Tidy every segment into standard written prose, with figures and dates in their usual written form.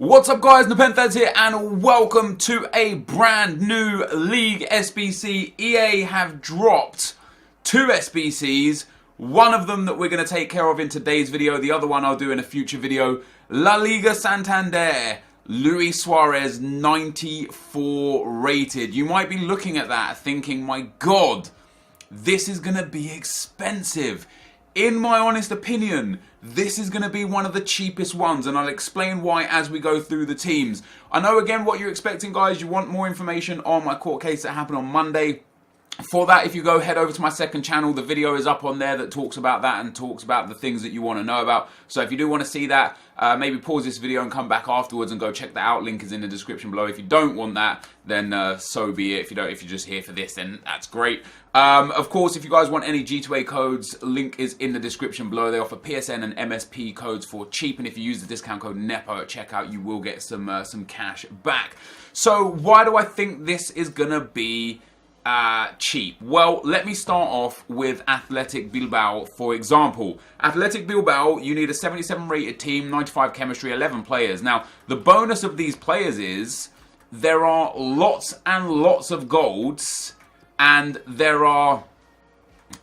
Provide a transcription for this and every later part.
What's up guys, NepentheZ here and welcome to a brand new League SBC. EA have dropped two SBCs, one of them that we're going to take care of in today's video, the other one I'll do in a future video. La Liga Santander, Luis Suarez 94 rated. You might be looking at that thinking, my god, this is going to be expensive. In my honest opinion, this is going to be one of the cheapest ones, and I'll explain why as we go through the teams. I know again what you're expecting, guys. You want more information on my court case that happened on Monday. For that, if you go head over to my second channel, the video is up on there that talks about that and talks about the things that you want to know about. So if you do want to see that, maybe pause this video and come back afterwards and go check that out. Link is in the description below. If you don't want that, then so be it. If you're just here for this, then that's great. Of course, if you guys want any G2A codes, link is in the description below. They offer PSN and MSP codes for cheap, and if you use the discount code NEPO at checkout, you will get some cash back. So why do I think this is gonna be cheap? Well, let me start off with Athletic Bilbao, for example. Athletic Bilbao, you need a 77 rated team, 95 chemistry, 11 players. Now, the bonus of these players is there are lots and lots of golds, and there are,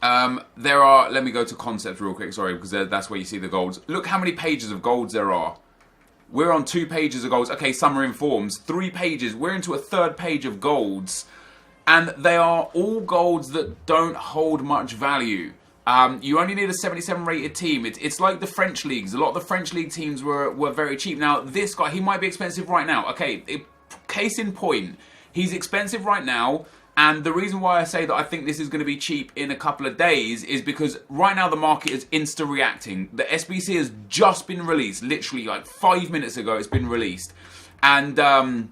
let me go to concepts real quick, sorry, because that's where you see the golds. Look how many pages of golds there are. We're on 2 pages of golds. Okay, some are in forms. 3 pages. We're into a 3rd page of golds. And they are all golds that don't hold much value. You only need a 77 rated team. It's like the French leagues. A lot of the French league teams were very cheap. Now, this guy, he might be expensive right now. Okay, case in point, he's expensive right now. And the reason why I say that I think this is going to be cheap in a couple of days is because right now the market is insta-reacting. The SBC has just been released. Literally like 5 minutes ago it's been released. And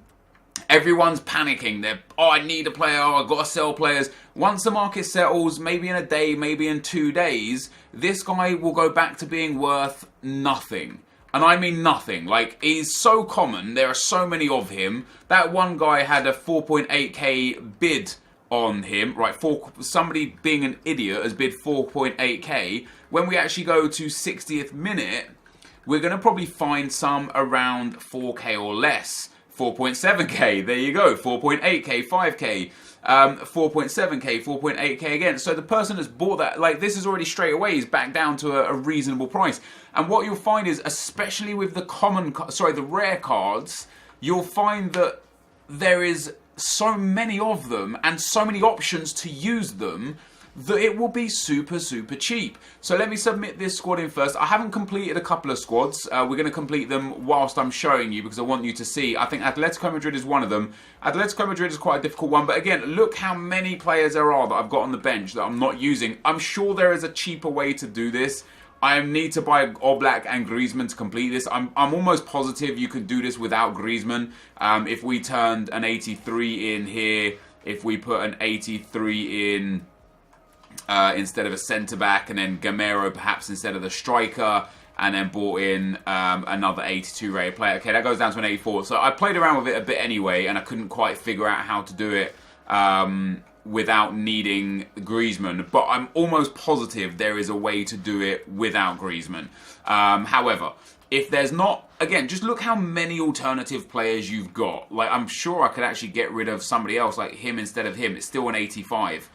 everyone's panicking. They're, oh, I need a player, oh, I've got to sell players. Once the market settles, maybe in a day, maybe in 2 days, this guy will go back to being worth nothing. And I mean nothing. Like, he's so common. There are so many of him. That one guy had a 4.8k bid on him. Right, somebody being an idiot has bid 4.8k. When we actually go to 60th minute, we're going to probably find some around 4k or less. 4.7k, there you go, 4.8k, 5k, 4.7k, 4.8k again. So the person that's bought that, like, this is already straight away, is back down to a reasonable price. And what you'll find is, especially with the rare cards, you'll find that there is so many of them and so many options to use them that it will be super cheap. So let me submit this squad in first. I haven't completed a couple of squads. We're going to complete them whilst I'm showing you because I want you to see. I think Atletico Madrid is one of them. Atletico Madrid is quite a difficult one, but again, look how many players there are that I've got on the bench that I'm not using. I'm sure there is a cheaper way to do this. I need to buy Oblak and Griezmann to complete this. I'm almost positive you can do this without Griezmann. If we turned an 83 in here, if we put an 83 in instead of a centre-back, and then Gamero perhaps instead of the striker, and then brought in another 82 rated player. Okay, that goes down to an 84. So I played around with it a bit anyway, and I couldn't quite figure out how to do it without needing Griezmann. But I'm almost positive there is a way to do it without Griezmann. However, if there's not, again, just look how many alternative players you've got. Like, I'm sure I could actually get rid of somebody else, like him instead of him. It's still an 85.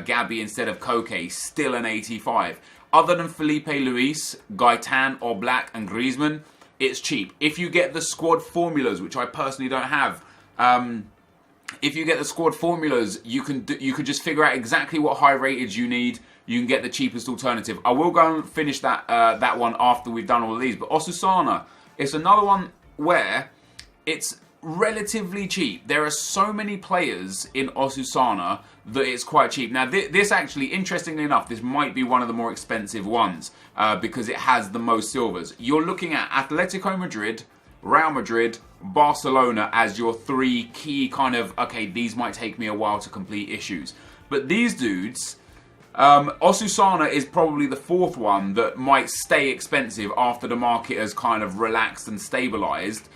Gabby instead of Koke, still an 85. Other than Felipe Luis, Gaetan, Oblak, and Griezmann, it's cheap. If you get the squad formulas, which I personally don't have, if you get the squad formulas, you could just figure out exactly what high rated you need. You can get the cheapest alternative. I will go and finish that one after we've done all of these. But Osasuna, it's another one where it's relatively cheap. There are so many players in Osasuna that it's quite cheap. Now, this actually, interestingly enough, this might be one of the more expensive ones because it has the most silvers. You're looking at Atletico Madrid, Real Madrid, Barcelona as your 3 key kind of, okay, these might take me a while to complete issues. But these dudes, Osasuna is probably the 4th one that might stay expensive after the market has kind of relaxed and stabilized.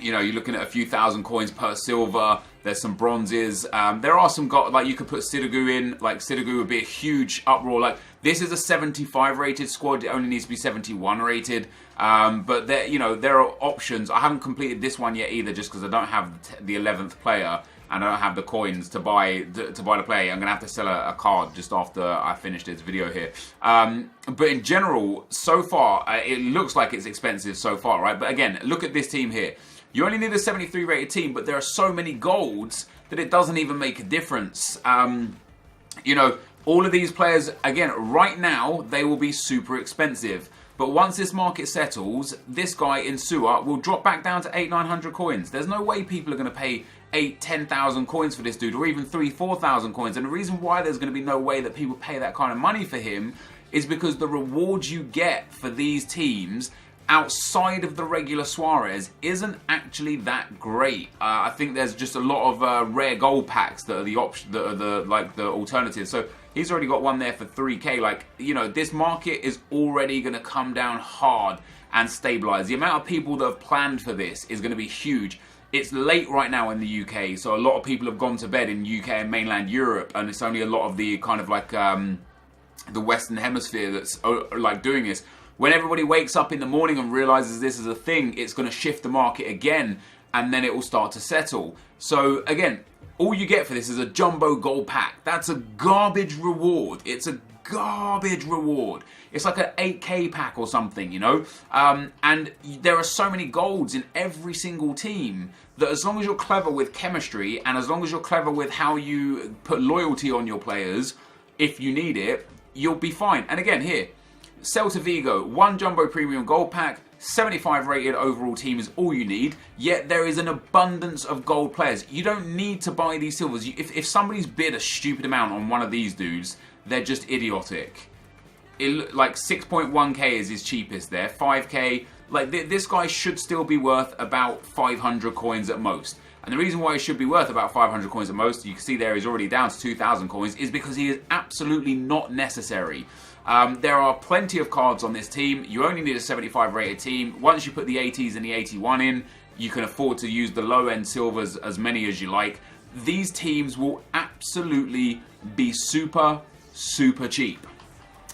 You know, you're looking at a few thousand coins per silver. There's some bronzes. There are some, like, you could put Sidigu in. Like, Sidigu would be a huge uproar. Like, this is a 75 rated squad. It only needs to be 71 rated. But there are options. I haven't completed this one yet either, just because I don't have the 11th player and I don't have the coins to buy the player. I'm gonna have to sell a card just after I finish this video here. But in general, so far it looks like it's expensive so far, right? But again, look at this team here. You only need a 73 rated team, but there are so many golds that it doesn't even make a difference. All of these players, again, right now, they will be super expensive. But once this market settles, this guy in Suar will drop back down to 800-900 coins. There's no way people are going to pay 8,000-10,000 coins for this dude, or even 3,000-4,000 coins. And the reason why there's going to be no way that people pay that kind of money for him is because the rewards you get for these teams outside of the regular Suarez isn't actually that great. I think there's just a lot of rare gold packs that are the option, that are the alternatives. So he's already got one there for 3k. This market is already going to come down hard and stabilize. The amount of people that have planned for this is going to be huge. It's late right now in the UK, so a lot of people have gone to bed in UK and mainland Europe, and it's only a lot of the kind of the Western Hemisphere that's doing this. When everybody wakes up in the morning and realizes this is a thing, it's going to shift the market again, and then it will start to settle. So again, all you get for this is a jumbo gold pack. That's a garbage reward. It's a garbage reward. It's like an 8k pack or something, and there are so many golds in every single team that as long as you're clever with chemistry and as long as you're clever with how you put loyalty on your players, if you need it, you'll be fine. And again, here, Celta Vigo, 1 jumbo premium gold pack, 75 rated overall team is all you need, yet there is an abundance of gold players. You don't need to buy these silvers. If somebody's bid a stupid amount on one of these dudes, they're just idiotic. Like 6.1k is his cheapest there, 5k. This guy should still be worth about 500 coins at most. And the reason why he should be worth about 500 coins at most, you can see there he's already down to 2,000 coins, is because he is absolutely not necessary. There are plenty of cards on this team. You only need a 75 rated team. Once you put the 80s and the 81 in, you can afford to use the low end silvers as many as you like. These teams will absolutely be super, super cheap.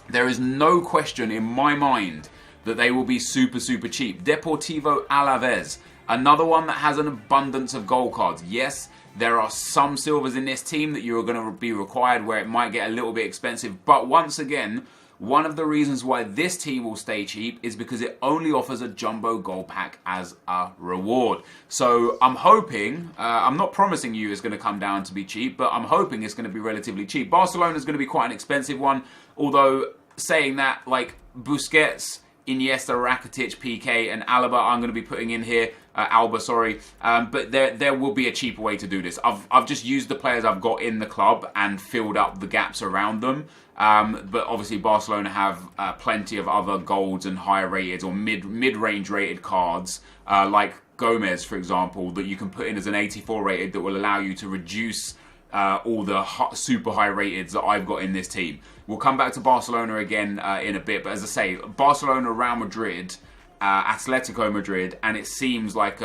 There is no question in my mind that they will be super, super cheap. Deportivo Alavés, another one that has an abundance of gold cards. Yes, there are some silvers in this team that you're going to be required where it might get a little bit expensive. But once again, one of the reasons why this team will stay cheap is because it only offers a jumbo gold pack as a reward. So I'm hoping, I'm not promising you it's going to come down to be cheap, but I'm hoping it's going to be relatively cheap. Barcelona is going to be quite an expensive one, although saying that, like Busquets, Iniesta, Rakitic, PK, and Alba, I'm going to be putting in here. Alba, sorry. But there will be a cheaper way to do this. I've just used the players I've got in the club and filled up the gaps around them. But obviously Barcelona have plenty of other golds and higher rated or mid-range rated cards, like Gomez, for example, that you can put in as an 84 rated that will allow you to reduce all the super high rateds that I've got in this team. We'll come back to Barcelona again in a bit, but as I say, Barcelona, Real Madrid, Atletico Madrid, and it seems like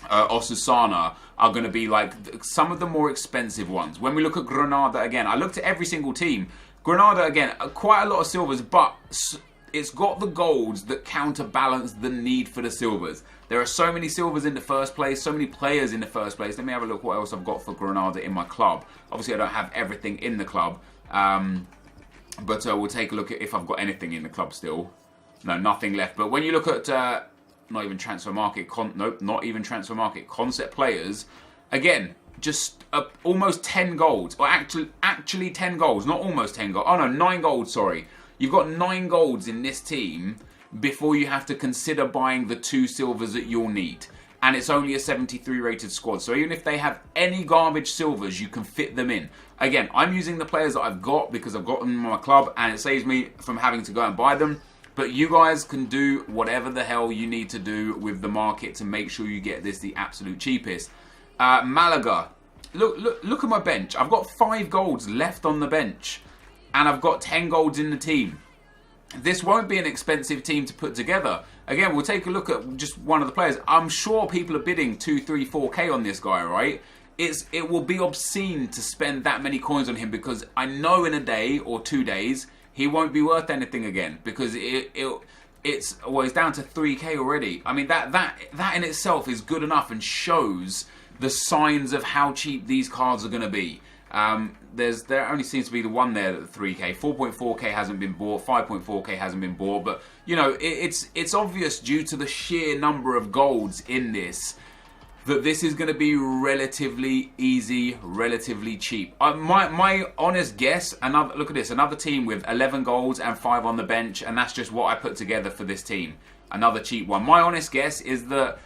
Osasuna are going to be like some of the more expensive ones. When we look at Granada again, I looked at every single team. Granada again, quite a lot of silvers, but it's got the golds that counterbalance the need for the silvers. There are so many silvers in the first place, so many players in the first place. Let me have a look what else I've got for Granada in my club. Obviously, I don't have everything in the club, but we'll take a look at if I've got anything in the club still. No, nothing left. But when you look at not even transfer market, nope, not even transfer market, concept players, again, just almost 10 golds, or actually 10 golds, not almost 10 golds. Oh no, 9 golds, sorry. You've got 9 golds in this team before you have to consider buying the 2 silvers that you'll need. And it's only a 73 rated squad. So even if they have any garbage silvers, you can fit them in. Again, I'm using the players that I've got because I've got them in my club and it saves me from having to go and buy them. But you guys can do whatever the hell you need to do with the market to make sure you get this the absolute cheapest. Malaga. Look at my bench. I've got 5 golds left on the bench. And I've got 10 golds in the team. This won't be an expensive team to put together. Again, we'll take a look at just one of the players. I'm sure people are bidding 2, 3, 4k on this guy, right? It will be obscene to spend that many coins on him because I know in a day or 2 days he won't be worth anything again because it's down to 3k already. I mean, that in itself is good enough and shows the signs of how cheap these cards are going to be. There only seems to be the one there at 3k. 4.4k hasn't been bought. 5.4k hasn't been bought. But you know, it's obvious due to the sheer number of golds in this that this is going to be relatively easy, relatively cheap. My honest guess, look at this, another team with 11 golds and 5 on the bench, and that's just what I put together for this team. Another cheap one. My honest guess is that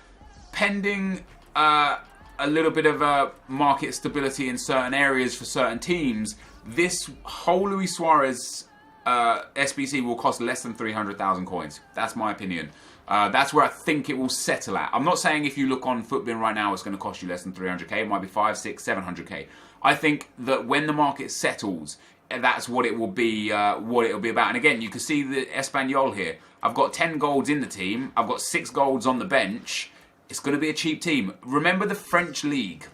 pending a little bit of market stability in certain areas for certain teams, this whole Luis Suarez SBC will cost less than 300,000 coins. That's my opinion. That's where I think it will settle at. I'm not saying if you look on Footbin right now it's going to cost you less than 300k. It might be 5, 6, 700k. I think that when the market settles, that's what it will be. What it will be about. And again, you can see the Espanyol here. I've got 10 golds in the team. I've got 6 golds on the bench. It's going to be a cheap team. Remember the French League.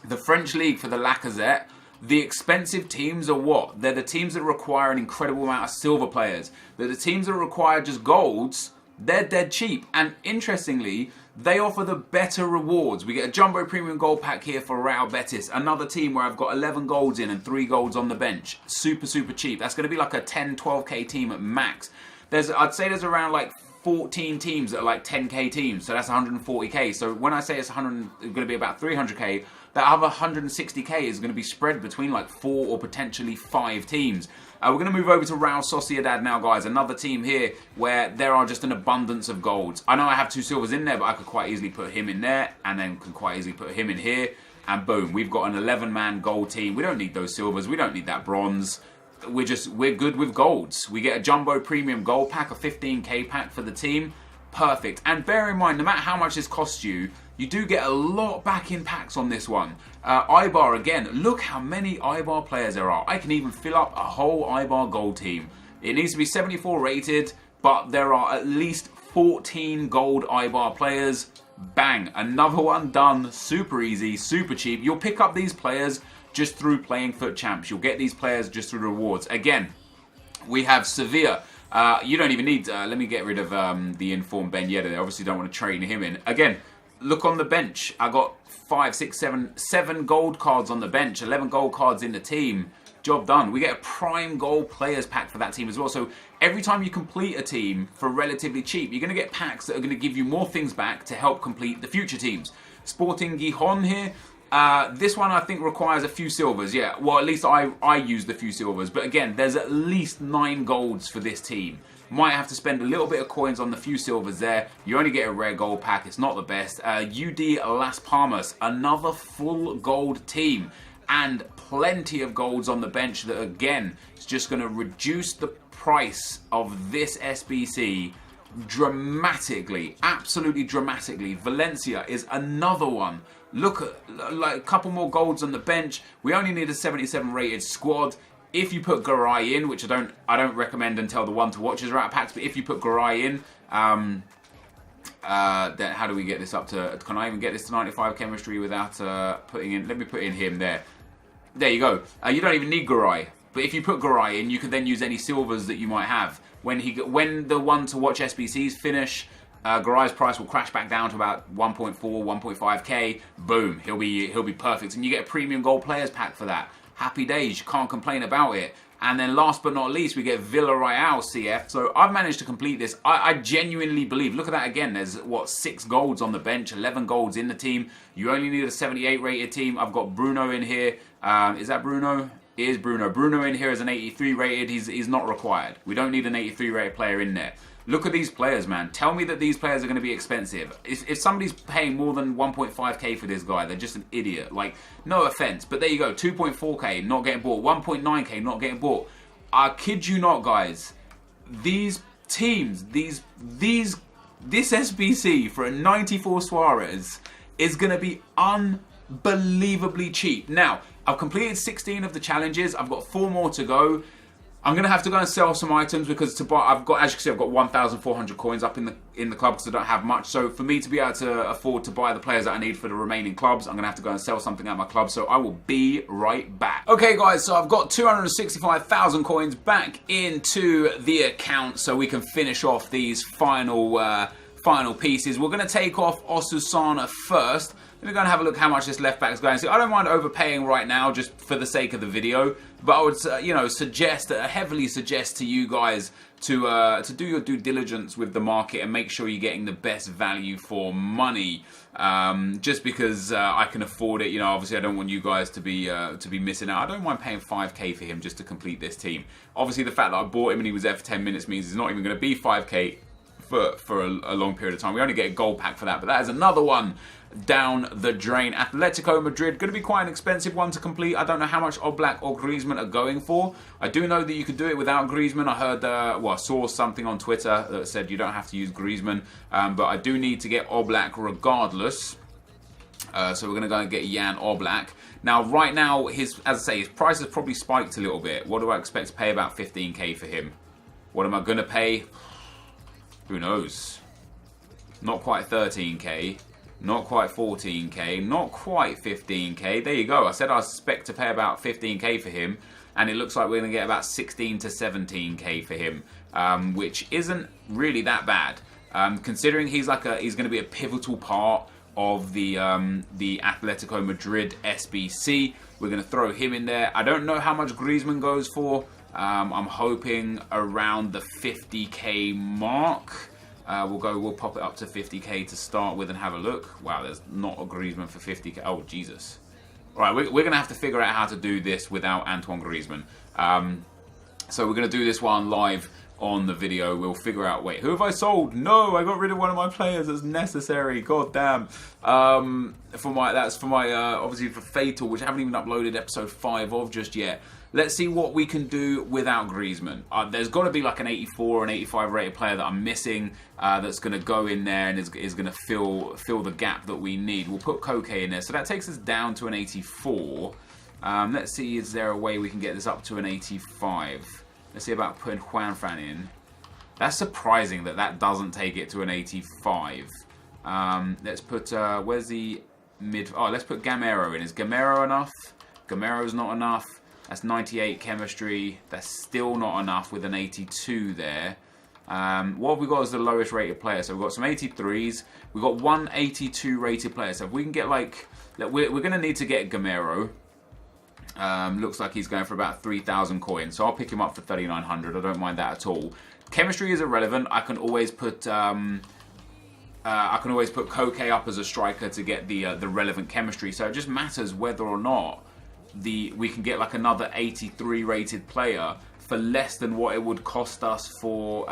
The French League for the Lacazette. The expensive teams are what? They're the teams that require an incredible amount of silver players. They're the teams that require just golds. They're dead cheap. And interestingly, they offer the better rewards. We get a Jumbo Premium Gold Pack here for Real Betis. Another team where I've got 11 golds in and 3 golds on the bench. Super, super cheap. That's going to be like a 10, 12k team at max. I'd say there's around like 14 teams that are like 10k teams. So that's 140k. So when I say it's going to be about 300k, that other 160k is going to be spread between like 4 or potentially 5 teams. We're going to move over to Real Sociedad now, guys. Another team here where there are just an abundance of golds. I know I have 2 silvers in there, but I could quite easily put him in there and then could quite easily put him in here. And boom, we've got an 11-man gold team. We don't need those silvers. We don't need that bronze. We're good with golds. We get a Jumbo Premium Gold Pack, a 15k pack for the team. Perfect. And bear in mind, no matter how much this costs you, you do get a lot back in packs on this one. Ibar again, look how many Ibar players there are. I can even fill up a whole Ibar gold team. It needs to be 74 rated, but there are at least 14 gold Ibar players. Bang, another one done. Super easy, super cheap. You'll pick up these players just through playing Foot Champs. You'll get these players just through rewards. Again, we have Sevilla. You don't even need, let me get rid of the informed Ben Yedder. I obviously don't want to train him in. Again, look on the bench. I got 5, 6, 7 gold cards on the bench, 11 gold cards in the team. Job done. We get a prime gold players pack for that team as well. So every time you complete a team for relatively cheap, you're going to get packs that are going to give you more things back to help complete the future teams. Sporting Gijon here. This one I think requires a few silvers. Yeah, well at least I used a few silvers. But again, there's at least 9 golds for this team. Might have to spend a little bit of coins on the few silvers there. You only get a rare gold pack. It's not the best. UD Las Palmas, another full gold team. And plenty of golds on the bench that, again, is just going to reduce the price of this SBC dramatically. Absolutely dramatically. Valencia is another one. Look at like a couple more golds on the bench. We only need a 77 rated squad. If you put Garay in, which I don't recommend until the one to watches are out of packs, but if you put Garay in, then how do we get this up to? Can I even get this to 95 chemistry without putting in? Let me put in him there. There you go. You don't even need Garay, but if you put Garay in, you can then use any silvers that you might have. When the one to watch SBCs finish, Garay's price will crash back down to about 1.4, 1.5k. Boom, he'll be perfect, and you get a premium gold players pack for that. Happy days, you can't complain about it. And then last but not least, we get Villarreal CF. So I've managed to complete this. I genuinely believe, look at that again, there's what, 6 golds on the bench, 11 golds in the team. You only need a 78 rated team. I've got Bruno in here. Is that Bruno? It is Bruno. Bruno in here is an 83 rated. He's not required. We don't need an 83 rated player in there. Look at these players, man. Tell me that these players are going to be expensive. If somebody's paying more than 1.5k for this guy, they're just an idiot. Like, no offense, but there you go. 2.4k, not getting bought. 1.9k, not getting bought. I kid you not, guys. These teams, this SBC for a 94 Suarez is going to be unbelievably cheap. Now, I've completed 16 of the challenges. I've got 4 more to go. I'm gonna have to go and sell some items because to buy, I've got, as you can see, I've got 1,400 coins up in the club because I don't have much. So for me to be able to afford to buy the players that I need for the remaining clubs, I'm gonna have to go and sell something at my club. So I will be right back. Okay, guys. So I've got 265,000 coins back into the account, so we can finish off these final pieces. We're gonna take off Osusana first. We're going to have a look how much this left back is going. So I don't mind overpaying right now just for the sake of the video, but I would, heavily suggest to you guys to do your due diligence with the market and make sure you're getting the best value for money. Just because I can afford it, obviously I don't want you guys to be missing out. I don't mind paying 5k for him just to complete this team. Obviously the fact that I bought him and he was there for 10 minutes means he's not even going to be 5k for a long period of time. We only get a gold pack for that, but that is another one down the drain. Atletico Madrid, going to be quite an expensive one to complete. I don't know how much Oblak or Griezmann are going for. I do know that you could do it without Griezmann. I heard, I saw something on Twitter that said you don't have to use Griezmann, but I do need to get Oblak regardless. So we're going to go and get Jan Oblak. Now, right now, as I say, his price has probably spiked a little bit. What do I expect to pay? About 15k for him. What am I going to pay? Who knows? Not quite 13k. Not quite 14k, not quite 15k. There you go. I said I expect to pay about 15k for him, and it looks like we're going to get about 16 to 17k for him, which isn't really that bad, considering he's going to be a pivotal part of the Atletico Madrid SBC. We're going to throw him in there. I don't know how much Griezmann goes for. I'm hoping around the 50k mark. We'll pop it up to 50k to start with and have a look. Wow, there's not a Griezmann for 50k. Oh, Jesus. All right, we're going to have to figure out how to do this without Antoine Griezmann. So we're going to do this one live on the video. We'll figure out, wait, who have I sold? No, I got rid of one of my players as necessary. God damn. That's for my obviously for Fatal, which I haven't even uploaded episode 5 of just yet. Let's see what we can do without Griezmann. There's got to be like an 84 or an 85 rated player that I'm missing that's going to go in there and is going to fill the gap that we need. We'll put Koke in there. So that takes us down to an 84. Let's see, is there a way we can get this up to an 85? Let's see about putting Juanfran in. That's surprising that doesn't take it to an 85. Let's put, where's the mid? Oh, let's put Gamero in. Is Gamero enough? Gamero's not enough. That's 98 chemistry. That's still not enough with an 82 there. What have we got as the lowest rated player? So we've got some 83s. We've got one 82 rated player. So if we can get like, we're going to need to get Gamero. Looks like he's going for about 3,000 coins. So I'll pick him up for 3,900. I don't mind that at all. Chemistry is irrelevant. I can always put Koke up as a striker to get the relevant chemistry. So it just matters whether or not we can get like another 83 rated player for less than what it would cost us for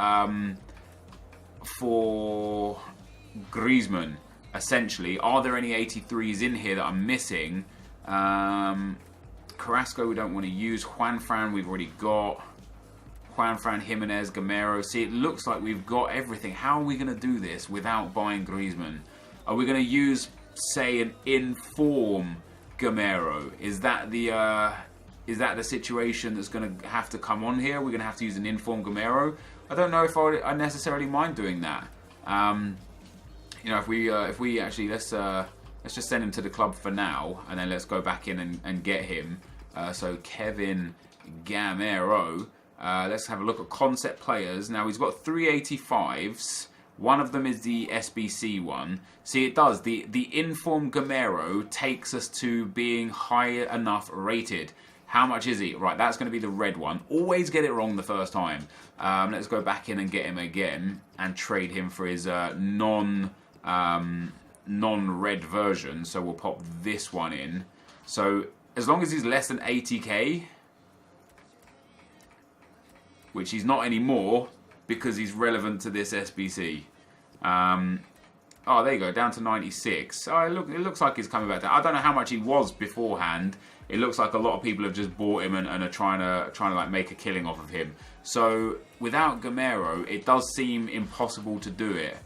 Griezmann, essentially. Are there any 83s in here that I'm missing? Carrasco we don't want to use. Juanfran we've already got. Juanfran, Jimenez, Gamero. See, it looks like we've got everything. How are we going to do this without buying Griezmann? Are we going to use, say, an inform Gamero? Is that the situation that's going to have to come on here? We're going to have to use an inform Gamero. I don't know if I necessarily mind doing that. If we actually let's just send him to the club for now, and then let's go back in and get him. So Kevin Gamero. Let's have a look at concept players. Now he's got 385s. One of them is the SBC one. See, it does. The inform Gamero takes us to being high enough rated. How much is he? Right, that's going to be the red one. Always get it wrong the first time. Let's go back in and get him again and trade him for his non-red version. So we'll pop this one in. So as long as he's less than 80k, which he's not anymore because he's relevant to this SBC. Oh, there you go, down to 96. Oh, it looks like he's coming back down. I don't know how much he was beforehand. It looks like a lot of people have just bought him and are trying to like make a killing off of him. So without Gamero, it does seem impossible to do it.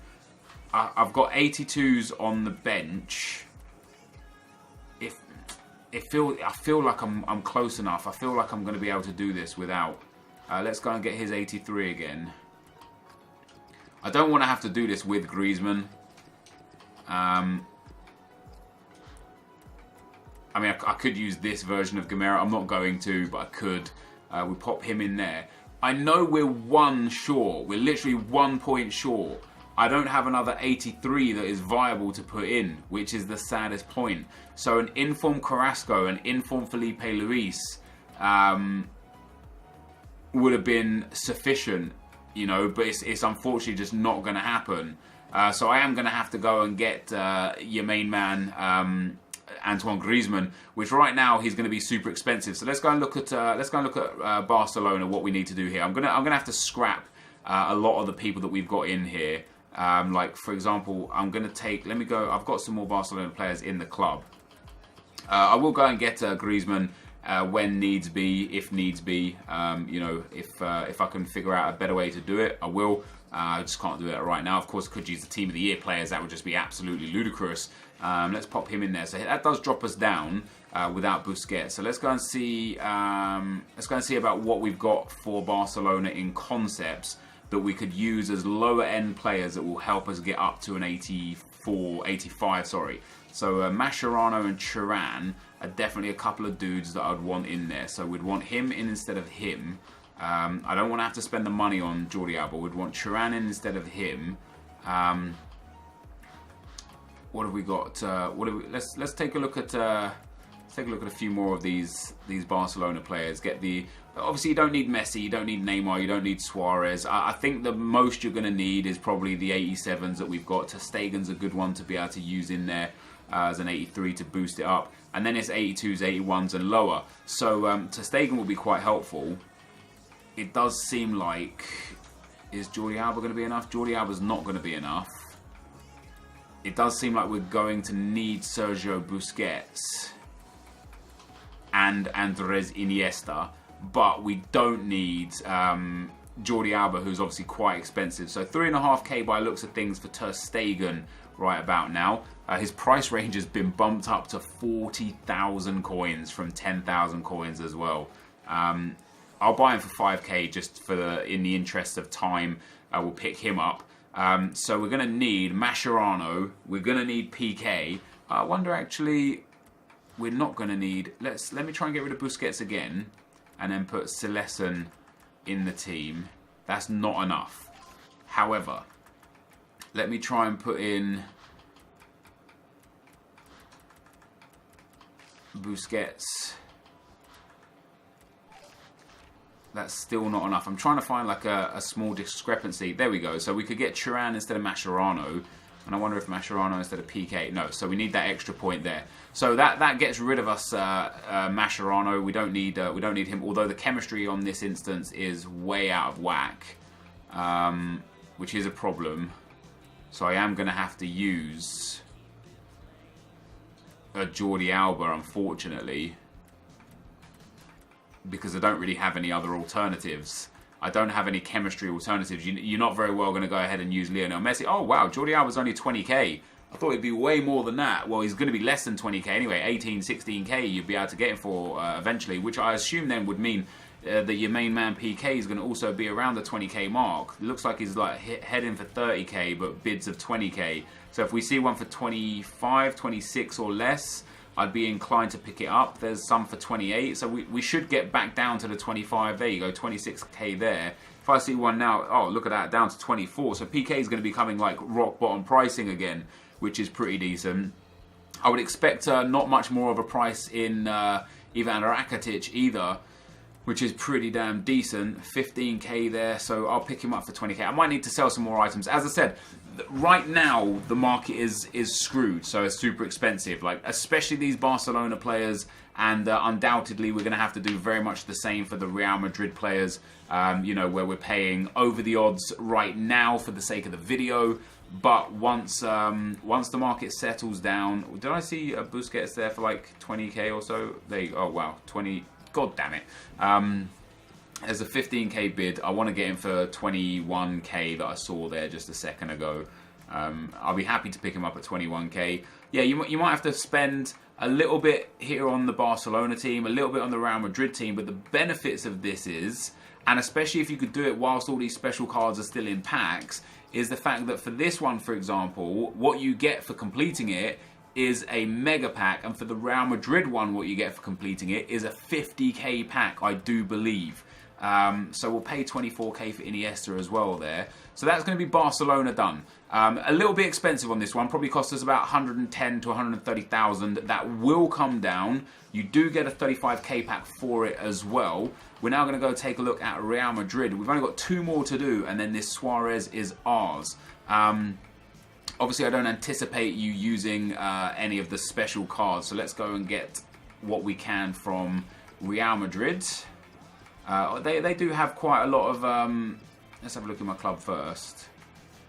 I've got 82s on the bench. I feel like I'm close enough. I feel like I'm going to be able to do this without Let's go and get his 83 again. I don't want to have to do this with Griezmann. I mean, I could use this version of Gamera. I'm not going to, but I could. We pop him in there. I know we're one short. We're literally 1 point short. I don't have another 83 that is viable to put in, which is the saddest point. So an informed Carrasco, an informed Felipe Luis would have been sufficient, you know, but it's unfortunately just not going to happen. So I am going to have to go and get your main man, Antoine Griezmann, which right now he's going to be super expensive. So let's go and look at Barcelona. What we need to do here, I'm gonna have to scrap a lot of the people that we've got in here. Like for example, I'm gonna take. Let me go. I've got some more Barcelona players in the club. I will go and get Griezmann when needs be, if needs be. You know, if I can figure out a better way to do it, I will. I just can't do it right now. Of course, I could use the Team of the Year players. That would just be absolutely ludicrous. Let's pop him in there. So that does drop us down without Busquets. So let's go and see. Let's go and see about what we've got for Barcelona in concepts that we could use as lower end players that will help us get up to an 85. Sorry. So Mascherano and Thuram are definitely a couple of dudes that I'd want in there. So we'd want him in instead of him. I don't want to have to spend the money on Jordi Alba. We'd want Thuram in instead of him. What have we got? Let's take a look at a few more of these Barcelona players. Obviously you don't need Messi, you don't need Neymar, you don't need Suarez. I think the most you're going to need is probably the 87s that we've got. Ter Stegen's a good one to be able to use in there as an 83 to boost it up, and then it's 82s, 81s, and lower. So Ter Stegen will be quite helpful. It does seem like, is Jordi Alba going to be enough? Jordi Alba's not going to be enough. It does seem like we're going to need Sergio Busquets and Andres Iniesta, but we don't need Jordi Alba, who's obviously quite expensive. So 3.5k by looks of things for Ter Stegen right about now. His price range has been bumped up to 40,000 coins from 10,000 coins as well. I'll buy him for 5k just in the interest of time. I will pick him up. So we're going to need Mascherano. We're going to need PK. I wonder actually, we're not going to need. Let me try and get rid of Busquets again, and then put Silesen in the team. That's not enough. However, let me try and put in Busquets. That's still not enough. I'm trying to find like a small discrepancy. There we go. So we could get Thuram instead of Mascherano. And I wonder if Mascherano instead of PK. No, so we need that extra point there. So that gets rid of us Mascherano. We don't need him. Although the chemistry on this instance is way out of whack, which is a problem. So I am going to have to use a Jordi Alba, unfortunately, because I don't really have any other alternatives. I don't have any chemistry alternatives. You're not very well going to go ahead and use Lionel Messi. Oh, wow, Jordi Alba's only 20k. I thought it'd be way more than that. Well, he's going to be less than 20k anyway. 18, 16k you'd be able to get him for eventually, which I assume then would mean that your main man PK is going to also be around the 20k mark. It looks like he's like heading for 30k, but bids of 20k. So if we see one for 25, 26 or less, I'd be inclined to pick it up. There's some for 28, so we should get back down to the 25. There you go, 26k there. If I see one now, oh, look at that, down to 24. So PK is going to be coming like rock bottom pricing again, which is pretty decent. I would expect not much more of a price in Ivan Rakitic either, which is pretty damn decent. 15k there, so I'll pick him up for 20k. I might need to sell some more items. As I said, right now the market is screwed, so it's super expensive. Like especially these Barcelona players, and undoubtedly we're going to have to do very much the same for the Real Madrid players. You know, where we're paying over the odds right now for the sake of the video. But once the market settles down, did I see a Busquets there for like 20k or so? There you go. Oh wow, 20. God damn it. There's a 15k bid. I want to get him for 21k that I saw there just a second ago. I'll be happy to pick him up at 21k. Yeah, you might have to spend a little bit here on the Barcelona team, a little bit on the Real Madrid team, but the benefits of this is and especially if you could do it whilst all these special cards are still in packs, is the fact that for this one, for example, what you get for completing it is a mega pack, and for the Real Madrid one, what you get for completing it is a 50k pack, I do believe. So we'll pay 24k for Iniesta as well there. So that's going to be Barcelona done. A little bit expensive on this one, probably cost us about 110 to 130,000. That will come down. You do get a 35k pack for it as well. We're now going to go take a look at Real Madrid. We've only got 2 more to do, and then this Suarez is ours. Obviously, I don't anticipate you using any of the special cards, so let's go and get what we can from Real Madrid. They do have quite a lot of. Let's have a look at my club first.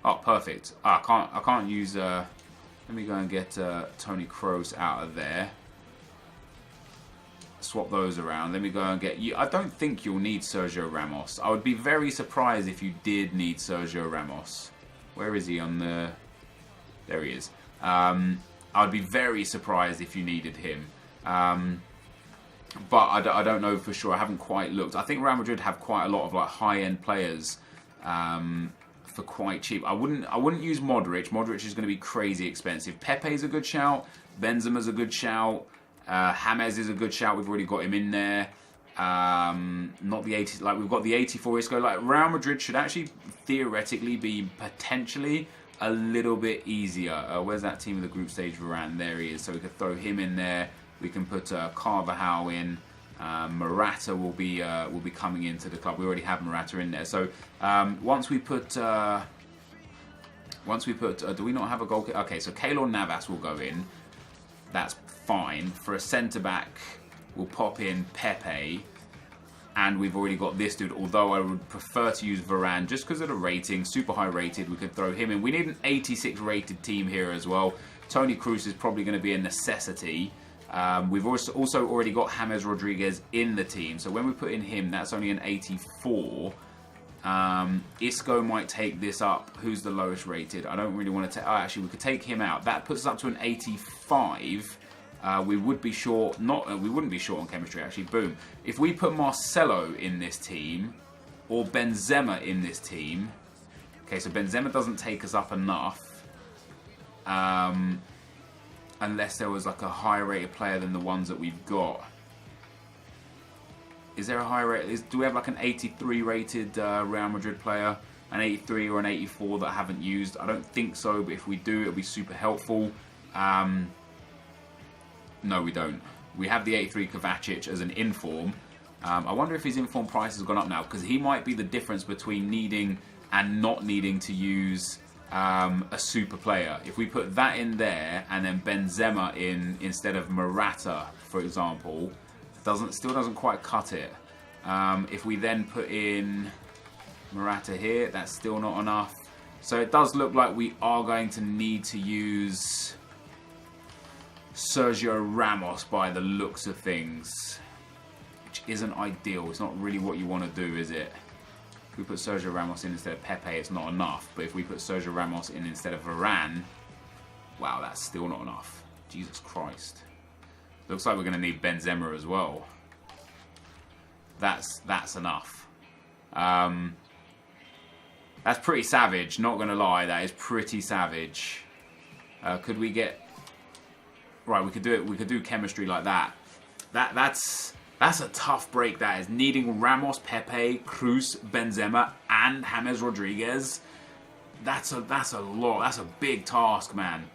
Oh, perfect. I can't use. Let me go and get Toni Kroos out of there. Swap those around. Let me go and get you. I don't think you'll need Sergio Ramos. I would be very surprised if you did need Sergio Ramos. Where is he on the? There he is. I'd be very surprised if you needed him. But I don't know for sure. I haven't quite looked. I think Real Madrid have quite a lot of like high-end players for quite cheap. I wouldn't use Modric. Modric is going to be crazy expensive. Pepe's a good shout. Benzema's a good shout. James is a good shout. We've already got him in there. Not the 80. Like we've got the 84 Isco. Like Real Madrid should actually theoretically be potentially a little bit easier. Where's that team of the group stage Varane? There he is. So we could throw him in there. We can put Carvajal in. Morata will be coming into the club. We already have Morata in there. So once we put, do we not have a goal? Okay, so Keylor Navas will go in. That's fine. For a centre back, we'll pop in Pepe, and we've already got this dude. Although I would prefer to use Varane just because of the rating, super high rated. We could throw him in. We need an 86 rated team here as well. Toni Kroos is probably going to be a necessity. We've also already got James Rodriguez in the team, so when we put in him, that's only an 84. Isco might take this up. Who's the lowest rated? I don't really want to take. Oh, actually, we could take him out. That puts us up to an 85. We would be short. We wouldn't be short on chemistry. Actually, boom. If we put Marcelo in this team or Benzema in this team, okay. So Benzema doesn't take us up enough. Unless there was like a higher rated player than the ones that we've got. Is there a high rate? Do we have like an 83 rated Real Madrid player? An 83 or an 84 that I haven't used? I don't think so, but if we do, it'll be super helpful. No, we don't. We have the 83 Kovacic as an inform. I wonder if his inform price has gone up now, because he might be the difference between needing and not needing to use a super player. If we put that in there and then Benzema in instead of Morata, for example, still doesn't quite cut it. If we then put in Morata here, that's still not enough. So it does look like we are going to need to use Sergio Ramos by the looks of things, which isn't ideal. It's not really what you want to do, is it? If we put Sergio Ramos in instead of Pepe, it's not enough. But if we put Sergio Ramos in instead of Varane, wow, that's still not enough. Jesus Christ. Looks like we're going to need Benzema as well. That's enough. That's pretty savage, not going to lie. That is pretty savage. Could we get... Right, we could do it. We could do chemistry like that. That's a tough break, that is. Needing Ramos, Pepe, Kroos, Benzema, and James Rodriguez. That's a lot. That's a big task, man.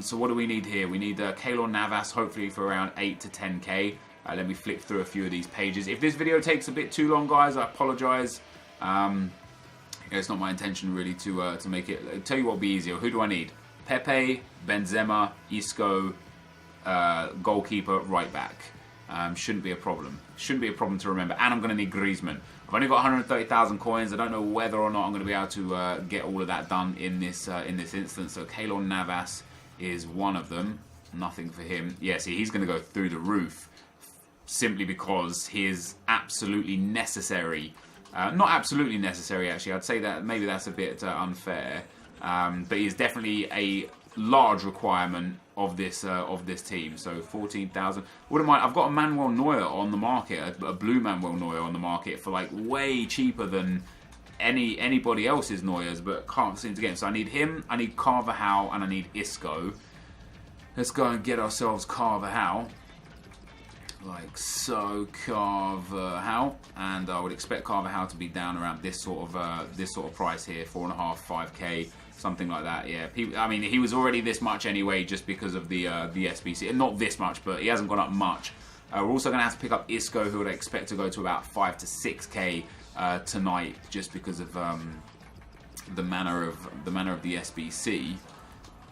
So what do we need here? We need Keylor Navas, hopefully for around 8 to 10k. Let me flip through a few of these pages. If this video takes a bit too long, guys, I apologise. It's not my intention really to make it. I'll tell you what will be easier. Who do I need? Pepe, Benzema, Isco, goalkeeper, right back. Shouldn't be a problem. Shouldn't be a problem to remember. And I'm going to need Griezmann. I've only got 130,000 coins. I don't know whether or not I'm going to be able to get all of that done in this instance. So Keylor Navas is one of them. Nothing for him. Yeah, see, he's going to go through the roof simply because he is absolutely necessary. Not absolutely necessary, actually. I'd say that maybe that's a bit unfair. But he's definitely a large requirement of this team. So 14,000. Wouldn't mind. I've got a Manuel Neuer on the market, a blue Manuel Neuer on the market for like way cheaper than anybody else's Neuers, but can't seem to get him. So I need him, I need Carvajal, and I need Isco. Let's go and get ourselves Carvajal. Like so, Carvajal, and I would expect Carvajal to be down around this sort of price here, 4.5, 5k, something like that. Yeah, I mean he was already this much anyway, just because of the SBC. Not this much, but he hasn't gone up much. We're also going to have to pick up Isco, who would expect to go to about 5 to 6k tonight, just because of the manner of the SBC.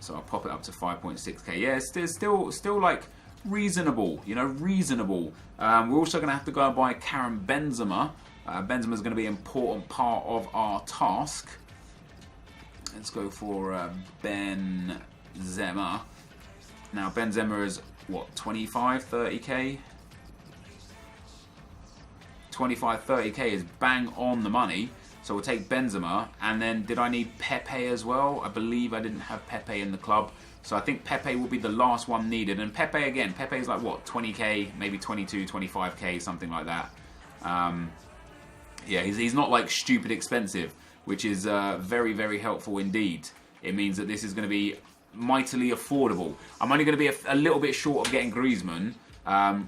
So I'll pop it up to 5.6k. Yeah, it's still like reasonable, you know, reasonable. We're also going to have to go and buy Karim Benzema. Benzema's going to be an important part of our task. Let's go for Benzema. Now Benzema is what, 25, 30k? 25, 30k is bang on the money. So we'll take Benzema, and then did I need Pepe as well? I believe I didn't have Pepe in the club. So I think Pepe will be the last one needed. And Pepe, again, Pepe is like, what, 20k, maybe 22, 25k, something like that. Yeah, he's not like stupid expensive, which is very, very helpful indeed. It means that this is going to be mightily affordable. I'm only going to be a little bit short of getting Griezmann,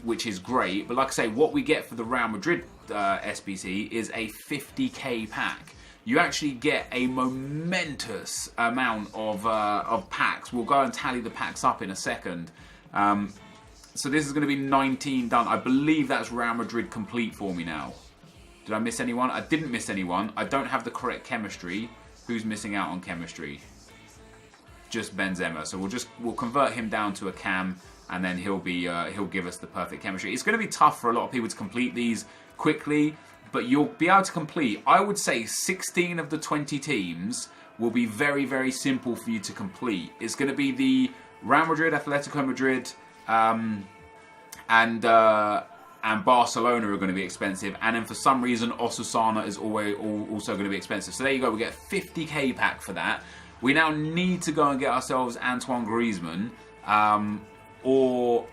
which is great. But like I say, what we get for the Real Madrid SBC is a 50k pack. You actually get a momentous amount of packs. We'll go and tally the packs up in a second. So this is going to be 19 done. I believe that's Real Madrid complete for me now. Did I miss anyone? I didn't miss anyone. I don't have the correct chemistry. Who's missing out on chemistry? Just Benzema. So we'll convert him down to a cam, and then he'll give us the perfect chemistry. It's going to be tough for a lot of people to complete these quickly, but you'll be able to complete, I would say 16 of the 20 teams will be very, very simple for you to complete. It's going to be the Real Madrid, Atletico Madrid, and Barcelona are going to be expensive. And then for some reason, Osasuna is also going to be expensive. So there you go, we get a 50k pack for that. We now need to go and get ourselves Antoine Griezmann, or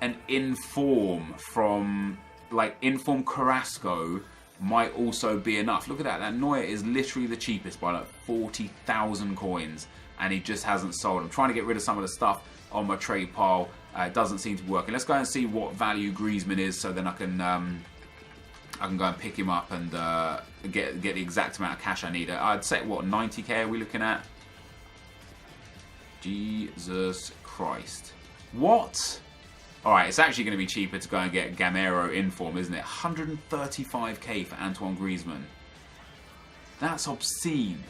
an inform from, like, inform Carrasco might also be enough. Look at that. That Neuer is literally the cheapest by like 40,000 coins, and he just hasn't sold. I'm trying to get rid of some of the stuff on my trade pile. It doesn't seem to be working. Let's go and see what value Griezmann is, so then I can go and pick him up and get the exact amount of cash I need. I'd say, what, 90k are we looking at? Jesus Christ. What? Alright, it's actually going to be cheaper to go and get Gamero in form, isn't it? 135k for Antoine Griezmann. That's obscene.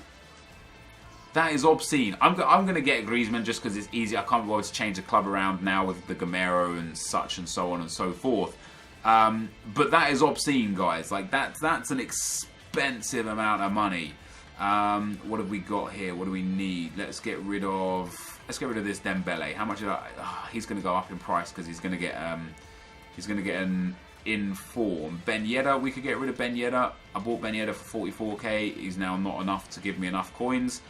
That is obscene. I'm going to get Griezmann just because it's easy. I can't be able to change the club around now with the Gamero and such and so on and so forth. But that is obscene, guys. Like, that's an expensive amount of money. What have we got here? What do we need? Let's get rid of this Dembele. How much is that? Oh, he's going to go up in price because he's going to get an inform. Ben Yedder, we could get rid of Ben Yedder. I bought Ben Yedder for 44k. He's now not enough to give me enough coins.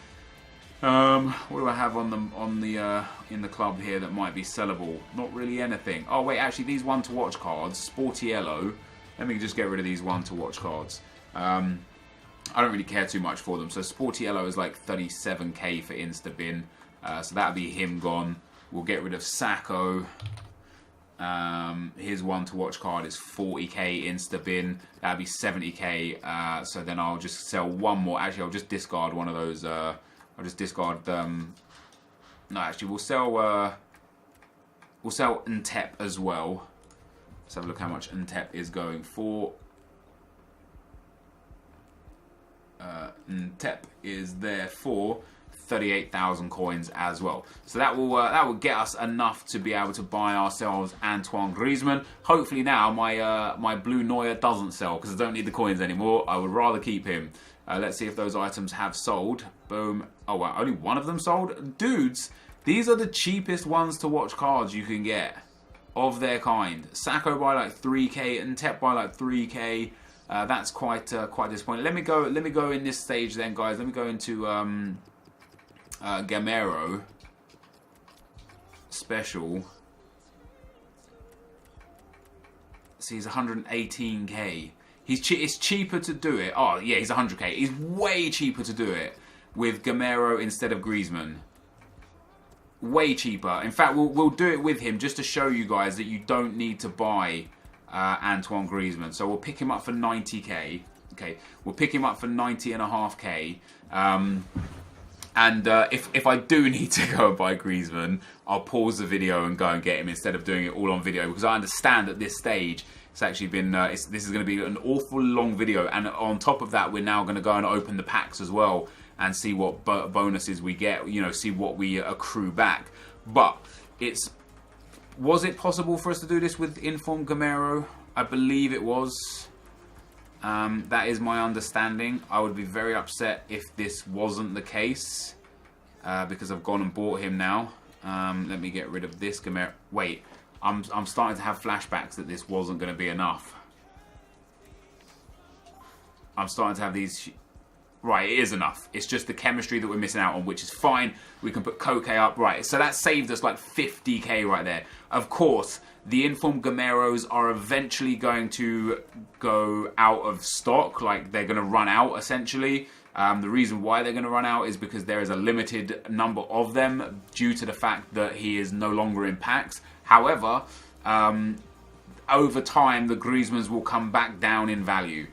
What do I have in the club here that might be sellable? Not really anything. Oh wait, actually these one to watch cards, Sportiello. Let me just get rid of these one to watch cards. I don't really care too much for them. So Sportiello is like 37k for Instabin. So that'll be him gone. We'll get rid of Sacco. His one to watch card is 40k Instabin. That'll be 70k. So then I'll just sell one more. Actually, I'll just discard one of those. I'll just discard. No, actually, we'll sell Ntep as well. Let's have a look how much Ntep is going for. Ntep is there for 38,000 coins as well. So that will get us enough to be able to buy ourselves Antoine Griezmann. Hopefully now my blue Neuer doesn't sell because I don't need the coins anymore. I would rather keep him. Let's see if those items have sold. Boom. Oh wow, only one of them sold? Dudes, these are the cheapest ones to watch cards you can get of their kind. Sacco by like 3k and Ntep by like 3k. That's quite disappointing. Let me go in this stage then, guys. Let me go into Gamero. special. See, he's 118k. It's cheaper to do it. Oh, yeah, he's 100k. He's way cheaper to do it with Gamero instead of Griezmann. Way cheaper. In fact, we'll do it with him just to show you guys that you don't need to buy Antoine Griezmann. So we'll pick him up for 90k. Okay, we'll pick him up for 90.5k. And if I do need to go and buy Griezmann, I'll pause the video and go and get him instead of doing it all on video, because I understand at this stage it's actually been this is going to be an awful long video, and on top of that, we're now going to go and open the packs as well and see what bonuses we get. You know, see what we accrue back. But was it possible for us to do this with Inform Gamero? I believe it was. That is my understanding. I would be very upset if this wasn't the case, because I've gone and bought him now. Let me get rid of this Gamero. Wait, I'm starting to have flashbacks that this wasn't going to be enough. I'm starting to have these. Right, it is enough. It's just the chemistry that we're missing out on, which is fine. We can put Koke up. Right, so that saved us like 50k right there. Of course, the Inform Gameros are eventually going to go out of stock. Like, they're going to run out, essentially. The reason why they're going to run out is because there is a limited number of them due to the fact that he is no longer in packs. However, over time, the Griezmanns will come back down in value.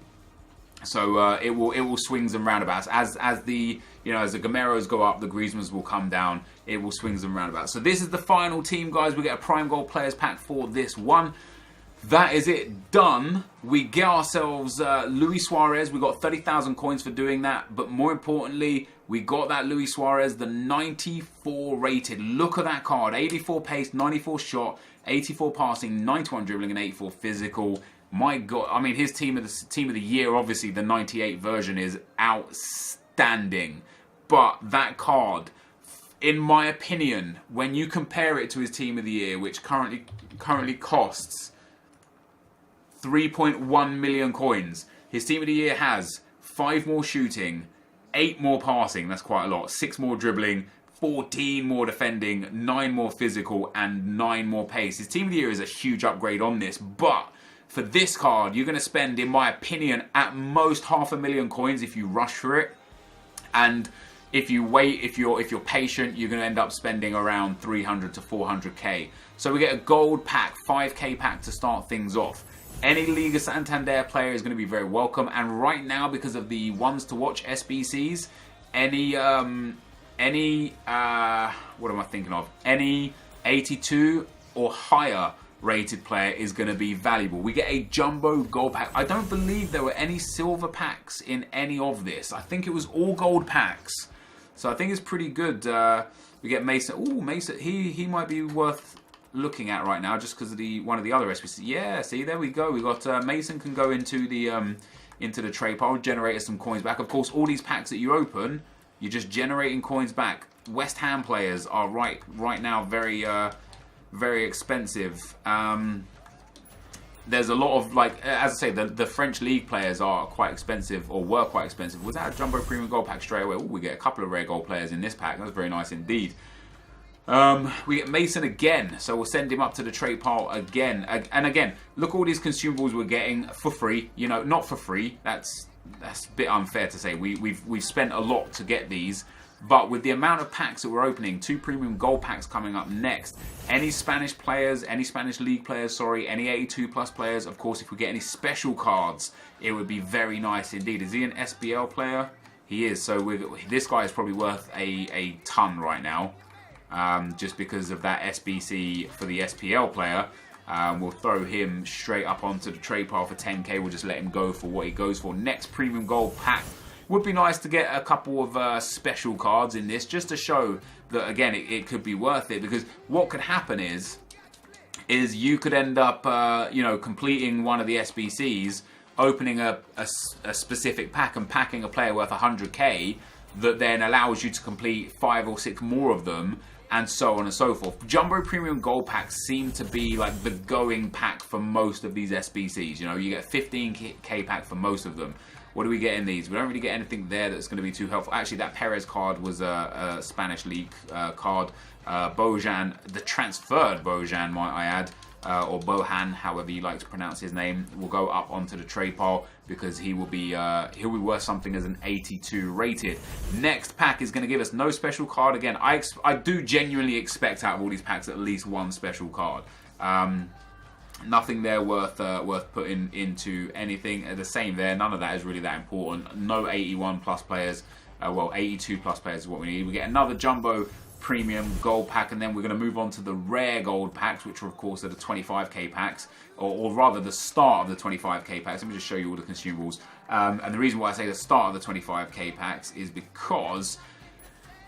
So it will swings and roundabouts as the Gameros go up, the Griezmanns will come down. It will swings and roundabouts. So this is the final team, guys. We get a Prime Gold Players Pack for this one. That is it done. We get ourselves Luis Suarez. We got 30,000 coins for doing that. But more importantly, we got that Luis Suarez, the 94 rated. Look at that card: 84 pace, 94 shot, 84 passing, 91 dribbling, and 84 physical. My God, I mean, his team of the year, obviously the 98 version is outstanding. But that card, in my opinion, when you compare it to his team of the year, which currently costs 3.1 million coins, his team of the year has 5 more shooting, 8 more passing, that's quite a lot, 6 more dribbling, 14 more defending, 9 more physical, and 9 more pace. His team of the year is a huge upgrade on this, but for this card, you're going to spend, in my opinion, at most 500,000 coins if you rush for it. And if you wait, if you're patient, you're going to end up spending around 300 to 400k. So we get a gold pack, 5k pack to start things off. Any Liga Santander player is going to be very welcome. And right now, because of the ones to watch SBCs, any what am I thinking of? Any 82 or higher rated player is going to be valuable. We get a jumbo gold pack. I don't believe there were any silver packs in any of this. I think it was all gold packs. So I think it's pretty good. We get Mason. Ooh, Mason. He might be worth looking at right now just because of one of the other SBCs. Yeah, see, there we go. We got Mason can go into the trade pile, generate us some coins back. Of course, all these packs that you open, you're just generating coins back. West Ham players are right now very expensive. There's a lot of, like, as I say, the French league players are quite expensive, or were quite expensive. Was that a jumbo premium gold pack straight away? Ooh, we get a couple of rare gold players in this pack. That's very nice indeed. We get Mason again, so we'll send him up to the trade pile again. And again, look at all these consumables we're getting for free. You know, not for free. That's a bit unfair to say. We've spent a lot to get these. But with the amount of packs that we're opening, 2 premium gold packs coming up next, any Spanish players, any Spanish league players, sorry, any 82 plus players, of course, if we get any special cards, it would be very nice indeed. Is he an SBL player? He is. So this guy is probably worth a ton right now, just because of that SBC for the SPL player. We'll throw him straight up onto the trade pile for 10k. We'll just let him go for what he goes for. Next premium gold pack. Would be nice to get a couple of special cards in this, just to show that, again, it could be worth it. Because what could happen is you could end up, completing one of the SBCs, opening a specific pack and packing a player worth 100k that then allows you to complete 5 or 6 more of them, and so on and so forth. Jumbo Premium Gold Packs seem to be like the going pack for most of these SBCs. You know, you get a 15k pack for most of them. What do we get in these? We don't really get anything there that's going to be too helpful. Actually, that Perez card was a Spanish League card. Bojan, the transferred Bojan, might I add, or Bohan, however you like to pronounce his name, will go up onto the trade pile because he'll be worth something as an 82 rated. Next pack is going to give us no special card again. I do genuinely expect out of all these packs at least one special card. Nothing there worth putting into anything. The same there. None of that is really that important. No 81 plus players. Well, 82 plus players is what we need. We get another jumbo premium gold pack, and then we're going to move on to the rare gold packs, which are of course are the 25k packs, or rather the start of the 25k packs. Let me just show you all the consumables. And the reason why I say the start of the 25k packs is because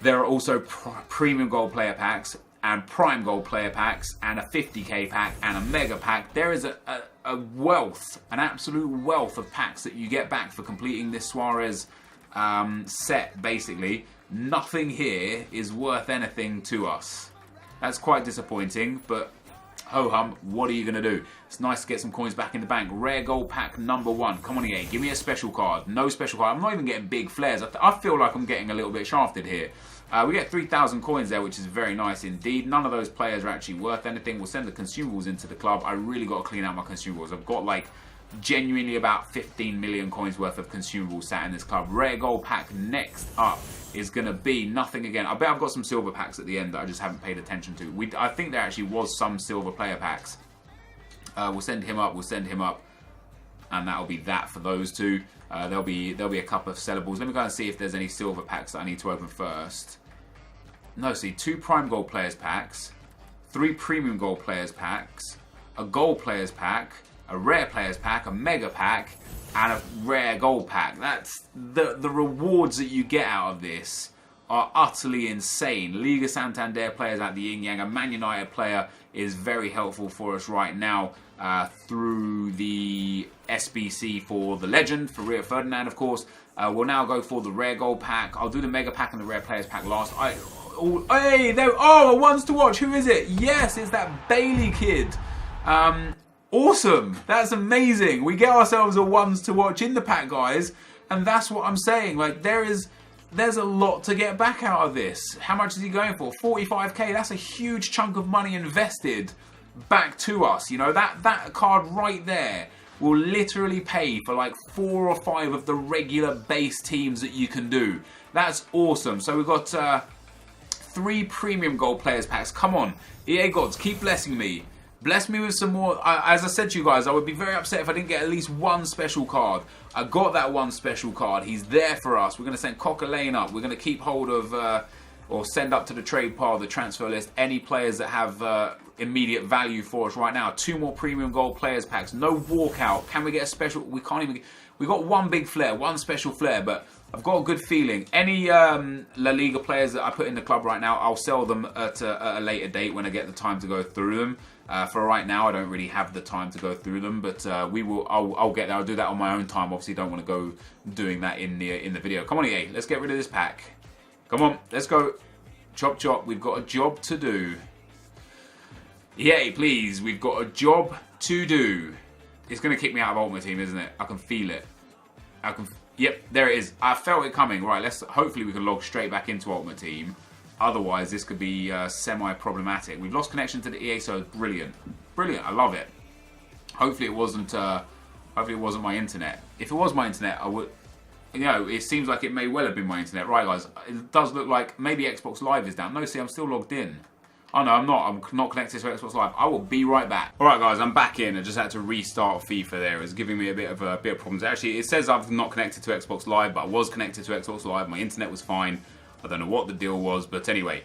there are also premium gold player packs and prime gold player packs and a 50k pack and a mega pack. There is a wealth, an absolute wealth of packs that you get back for completing this Suarez set, basically. Nothing here is worth anything to us. That's quite disappointing, but ho-hum, what are you going to do? It's nice to get some coins back in the bank. Rare gold pack number 1. Come on, EA, give me a special card. No special card. I'm not even getting big flares. I feel like I'm getting a little bit shafted here. We get 3,000 coins there, which is very nice indeed. None of those players are actually worth anything. We'll send the consumables into the club. I really got to clean out my consumables. I've got like genuinely about 15 million coins worth of consumables sat in this club. Rare gold pack next up is going to be nothing again. I bet I've got some silver packs at the end that I just haven't paid attention to. I think there actually was some silver player packs. We'll send him up, and that'll be that for those two. There'll be a couple of sellables. Let me go and see if there's any silver packs that I need to open first. No, see, 2 prime gold players packs, 3 premium gold players packs, a gold players pack, a rare players pack, a mega pack, and a rare gold pack. That's the rewards that you get out of this are utterly insane. Liga Santander players like the Yin Yang, a Man United player is very helpful for us right now through the SBC for the legend, for Rio Ferdinand, of course. We'll now go for the rare gold pack. I'll do the mega pack and the rare players pack last. Hey, there! Oh, a ones to watch. Who is it? Yes, it's that Bailey kid. Awesome. That's amazing. We get ourselves a ones to watch in the pack, guys. And that's what I'm saying. Like, there's a lot to get back out of this. How much is he going for? 45k. That's a huge chunk of money invested back to us. You know, that card right there will literally pay for like 4 or 5 of the regular base teams that you can do. That's awesome. So we've got 3 premium gold players packs. Come on, EA gods, keep blessing me. Bless me with some more. As I said to you guys, I would be very upset if I didn't get at least one special card. I got that one special card. He's there for us. We're going to send Coquelin up. We're going to keep hold of, or send up to the trade pile, the transfer list, any players that have immediate value for us right now. 2 more premium gold players packs. No walkout. Can we get a special? We can't even. We got 1 big flare, 1 special flare, but I've got a good feeling. Any La Liga players that I put in the club right now, I'll sell them at a later date when I get the time to go through them. For right now, I don't really have the time to go through them, but we will. I'll get there. I'll do that on my own time. Obviously, don't want to go doing that in the video. Come on, EA. Let's get rid of this pack. Come on, let's go. Chop chop. We've got a job to do. EA, please. We've got a job to do. It's going to kick me out of Ultimate Team, isn't it? I can feel it. Yep, there it is. I felt it coming. Right, hopefully we can log straight back into Ultimate Team. Otherwise, this could be semi-problematic. We've lost connection to the EA, so it's brilliant. Brilliant, I love it. Hopefully it wasn't my internet. If it was my internet, I would... You know, it seems like it may well have been my internet. Right, guys, it does look like maybe Xbox Live is down. No, see, I'm still logged in. Oh, no, I'm not. I'm not connected to Xbox Live. I will be right back. All right, guys, I'm back in. I just had to restart FIFA there. It's giving me a bit of problems. Actually, it says I've not connected to Xbox Live, but I was connected to Xbox Live. My internet was fine. I don't know what the deal was, but anyway.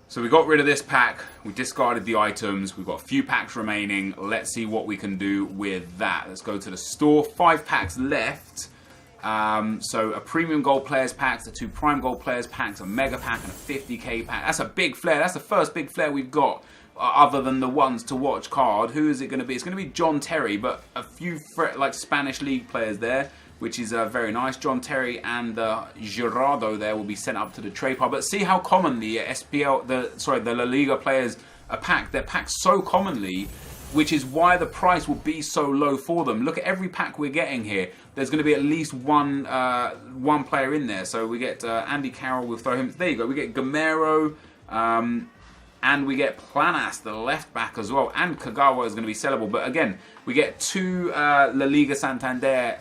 So we got rid of this pack. We discarded the items. We've got a few packs remaining. Let's see what we can do with that. Let's go to the store. 5 packs left. So a premium gold players pack, the 2 prime gold players packs, a mega pack, and a 50k pack. That's a big flare. That's the first big flare we've got, other tan the ones to watch card. Who is it going to be? It's going to be John Terry, but a few like Spanish league players there, which is very nice. John Terry and Gerardo there will be sent up to the trade pile. But see how common the the La Liga players are packed. They're packed so commonly which is why the price will be so low for them. Look at every pack we're getting here. There's going to be at least one player in there. So we get Andy Carroll, we'll throw him. There you go. We get Gamero, and we get Planas, the left back as well. And Kagawa is going to be sellable. But again, we get 2 La Liga Santander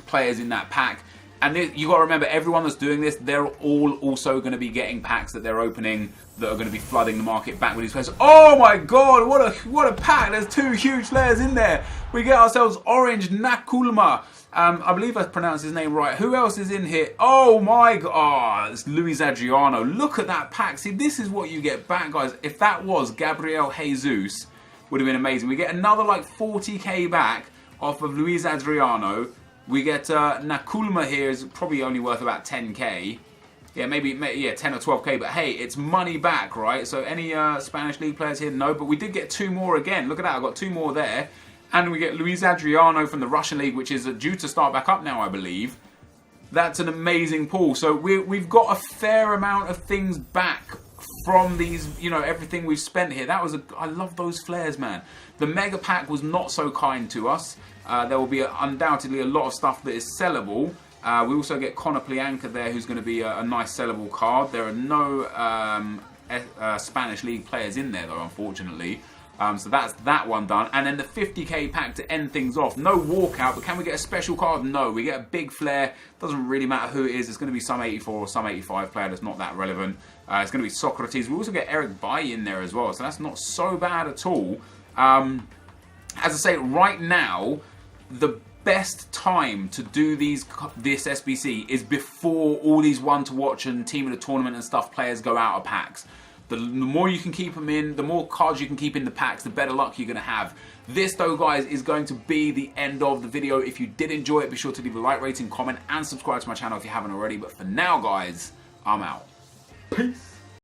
players in that pack. And you got to remember, everyone that's doing this, they're all also going to be getting packs that they're opening that are going to be flooding the market back with these players. Oh my god, what a pack! There's 2 huge players in there. We get ourselves Orange Nakulma. I believe I pronounced his name right. Who else is in here? Oh my god, it's Luis Adriano. Look at that pack. See, this is what you get back, guys. If that was Gabriel Jesus, would have been amazing. We get another like 40k back off of Luis Adriano. We get Nakulma here is probably only worth about 10k. Yeah, maybe 10 or 12k, but hey, it's money back, right? So any Spanish League players here? No, but we did get 2 more again. Look at that, I've got 2 more there. And we get Luis Adriano from the Russian League, which is due to start back up now, I believe. That's an amazing pull. So we've got a fair amount of things back from these, you know, everything we've spent here. I love those flares, man. The mega pack was not so kind to us. There will be undoubtedly a lot of stuff that is sellable. We also get Connor Plianka there, who's going to be a nice sellable card. There are no Spanish League players in there, though, unfortunately. So that's that one done. And then the 50k pack to end things off. No walkout, but can we get a special card? No. We get a big flare. Doesn't really matter who it is. It's going to be some 84 or some 85 player that's not that relevant. It's going to be Socrates. We also get Eric Bailly in there as well, so that's not so bad at all. As I say, right now, the best time to do this SBC is before all these one-to-watch and team of the tournament and stuff players go out of packs. The more you can keep them in, the more cards you can keep in the packs, the better luck you're going to have. This, though, guys, is going to be the end of the video. If you did enjoy it, be sure to leave a like, rating, comment, and subscribe to my channel if you haven't already. But for now, guys, I'm out. Peace.